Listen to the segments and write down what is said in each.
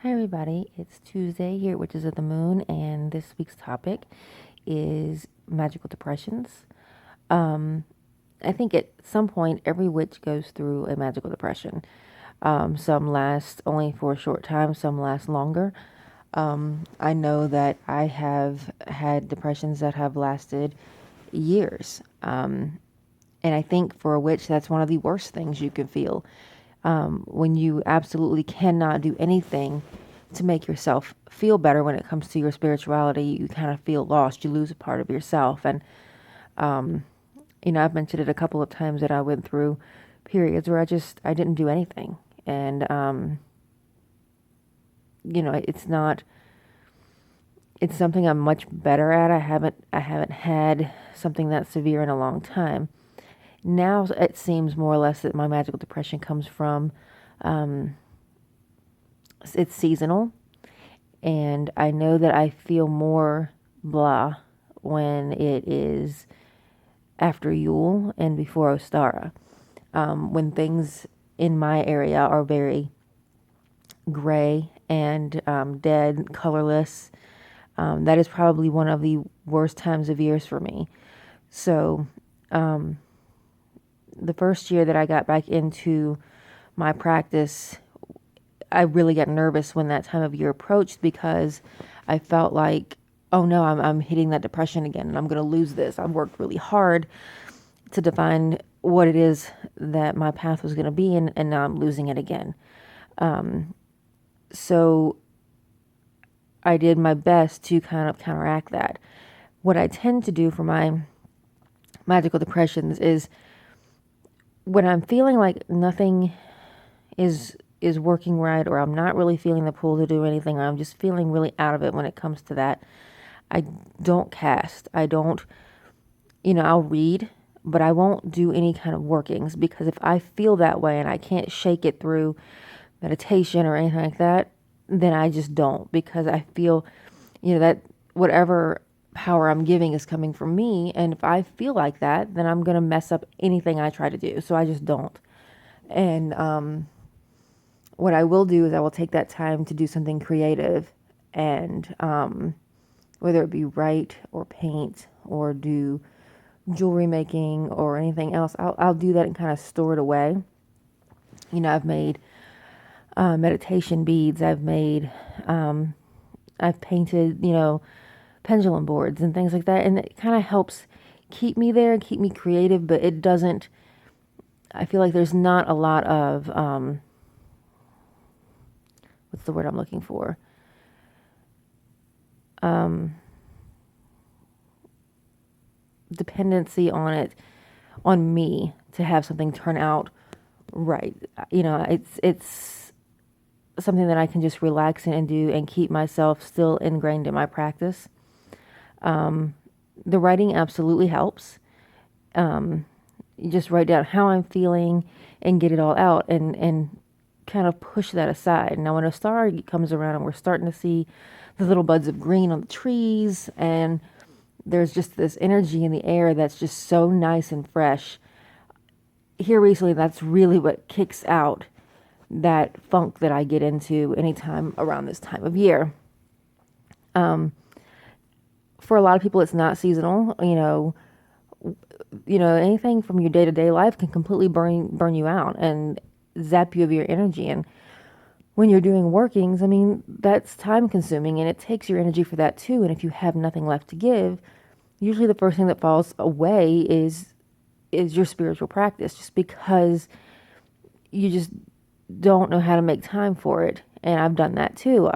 Hi everybody, it's Tuesday here at Witches of the Moon, and this week's topic is magical depressions. Um, I think at some point every witch goes through a magical depression. Some last only for a short time, some last longer. I know that I have had depressions that have lasted years. And I think for a witch, that's one of the worst things you can feel. When you absolutely cannot do anything to make yourself feel better when it comes to your spirituality, you kind of feel lost. You lose a part of yourself. And, I've mentioned it a couple of times that I went through periods where I didn't do anything. And, it's not, it's something I'm much better at. I haven't had something that severe in a long time. Now it seems more or less that my magical depression comes from, it's seasonal, and I know that I feel more blah when it is after Yule and before Ostara. When things in my area are very gray and dead, colorless, that is probably one of the worst times of years for me. So, the first year that I got back into my practice, I really got nervous when that time of year approached because I felt like, oh no, I'm hitting that depression again and I'm going to lose this. I've worked really hard to define what it is that my path was going to be, and now I'm losing it again. So I did my best to kind of counteract that. What I tend to do for my magical depressions is when I'm feeling like nothing is working right, or I'm not really feeling the pull to do anything, or I'm just feeling really out of it when it comes to that, I don't cast. I don't, I'll read, but I won't do any kind of workings, because if I feel that way and I can't shake it through meditation or anything like that, then I just don't, because I feel, that whatever power I'm giving is coming from me. And if I feel like that, then I'm going to mess up anything I try to do. So I just don't. And, what I will do is I will take that time to do something creative, and whether it be write or paint or do jewelry making or anything else, I'll do that and kind of store it away. I've made meditation beads. I've painted, pendulum boards and things like that. And it kind of helps keep me there and keep me creative, but it doesn't, I feel like there's not a lot of, what's the word I'm looking for? Dependency on it, on me, to have something turn out right. It's something that I can just relax in and do and keep myself still ingrained in my practice. The writing absolutely helps. You just write down how I'm feeling and get it all out, and kind of push that aside. Now, when a star comes around and we're starting to see the little buds of green on the trees, and there's just this energy in the air that's just so nice and fresh. Here recently, that's really what kicks out that funk that I get into anytime around this time of year. For a lot of people, it's not seasonal. Anything from your day-to-day life can completely burn you out and zap you of your energy. And when you're doing workings, I mean, that's time consuming, and it takes your energy for that too. And if you have nothing left to give, usually the first thing that falls away is your spiritual practice, just because you just don't know how to make time for it. And I've done that too.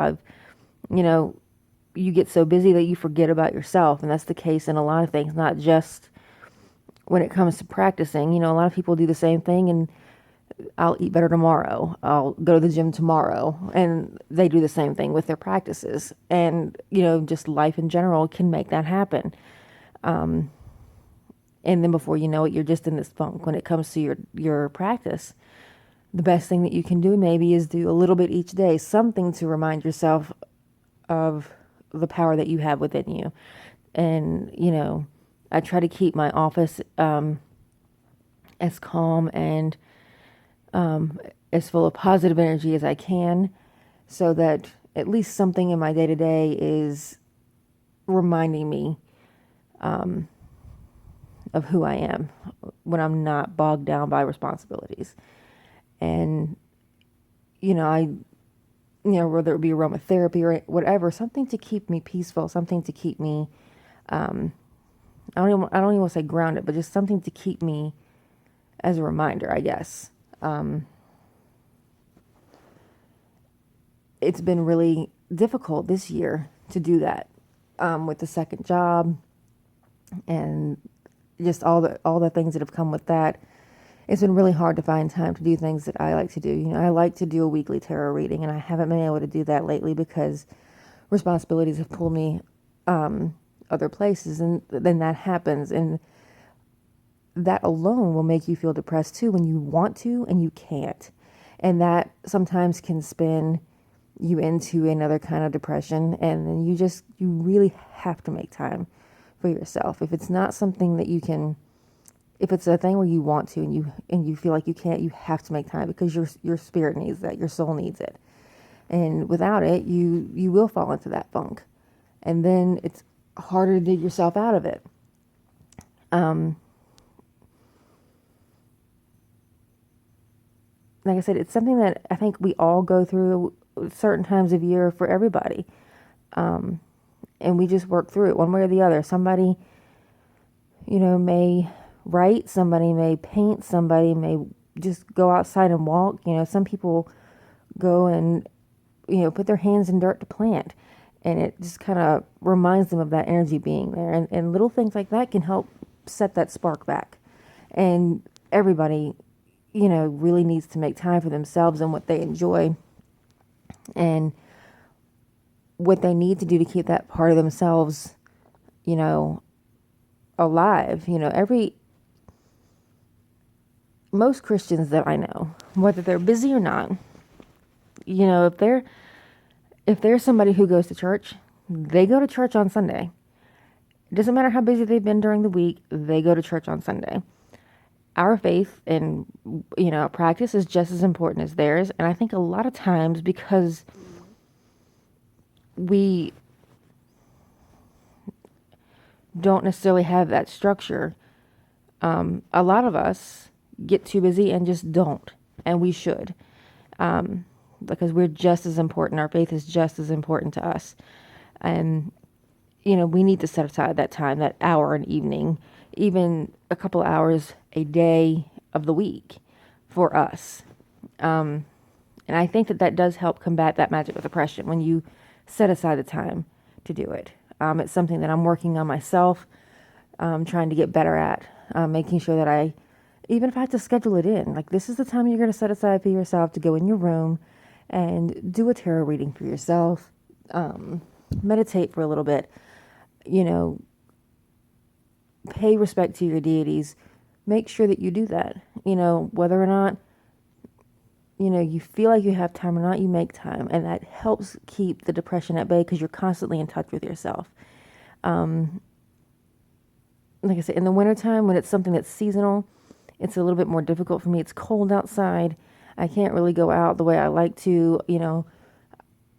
You get so busy that you forget about yourself, and that's the case in a lot of things, not just when it comes to practicing. A lot of people do the same thing, and I'll eat better tomorrow, I'll go to the gym tomorrow, and they do the same thing with their practices. And just life in general can make that happen. And then before you know it, you're just in this funk when it comes to your practice. The best thing that you can do maybe is do a little bit each day, something to remind yourself of the power that you have within you. And, I try to keep my office as calm and as full of positive energy as I can, so that at least something in my day to day is reminding me of who I am when I'm not bogged down by responsibilities. And, whether it be aromatherapy or whatever, something to keep me peaceful, something to keep me, I don't even want to say grounded, but just something to keep me as a reminder, I guess. It's been really difficult this year to do that, with the second job and just all the things that have come with that. It's been really hard to find time to do things that I like to do. I like to do a weekly tarot reading, and I haven't been able to do that lately because responsibilities have pulled me other places, and then that happens, and that alone will make you feel depressed too when you want to and you can't, and that sometimes can spin you into another kind of depression, and then you really have to make time for yourself. If it's not something that you can, if it's a thing where you want to and you feel like you can't, you have to make time because your spirit needs that, your soul needs it. And without it, you will fall into that funk. And then it's harder to dig yourself out of it. Like I said, it's something that I think we all go through certain times of year for everybody. And we just work through it one way or the other. Somebody, may write, somebody may paint, somebody may just go outside and walk. Some people go and, put their hands in dirt to plant. And it just kind of reminds them of that energy being there. And little things like that can help set that spark back. And everybody, really needs to make time for themselves and what they enjoy and what they need to do to keep that part of themselves, alive. Most Christians that I know, whether they're busy or not, if they're somebody who goes to church, they go to church on Sunday. It doesn't matter how busy they've been during the week, they go to church on Sunday. Our faith and, practice is just as important as theirs. And I think a lot of times because we don't necessarily have that structure, a lot of us get too busy and just don't. And we should. Because we're just as important. Our faith is just as important to us. And, we need to set aside that time, that hour an evening, even a couple of hours a day of the week for us. And I think that does help combat that magical depression when you set aside the time to do it. It's something that I'm working on myself, trying to get better at, making sure that even if I have to schedule it in, like this is the time you're going to set aside for yourself to go in your room and do a tarot reading for yourself, meditate for a little bit, pay respect to your deities, make sure that you do that, whether or not, you feel like you have time or not, you make time. And that helps keep the depression at bay because you're constantly in touch with yourself. Like I said, in the wintertime, when it's something that's seasonal, it's a little bit more difficult for me. It's cold outside. I can't really go out the way I like to,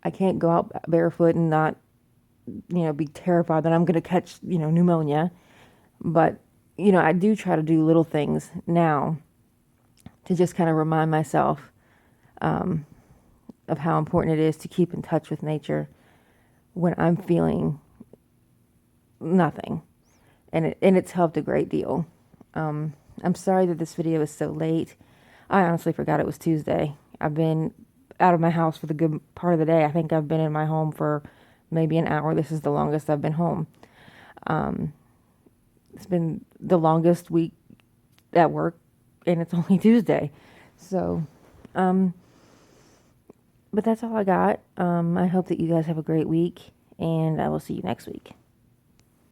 I can't go out barefoot and not, be terrified that I'm going to catch, pneumonia. But, I do try to do little things now to just kind of remind myself of how important it is to keep in touch with nature when I'm feeling nothing. And it's helped a great deal. I'm sorry that this video is so late. I honestly forgot it was Tuesday. I've been out of my house for the good part of the day. I think I've been in my home for maybe an hour. This is the longest I've been home. It's been the longest week at work, and it's only Tuesday. So, but that's all I got. I hope that you guys have a great week, and I will see you next week.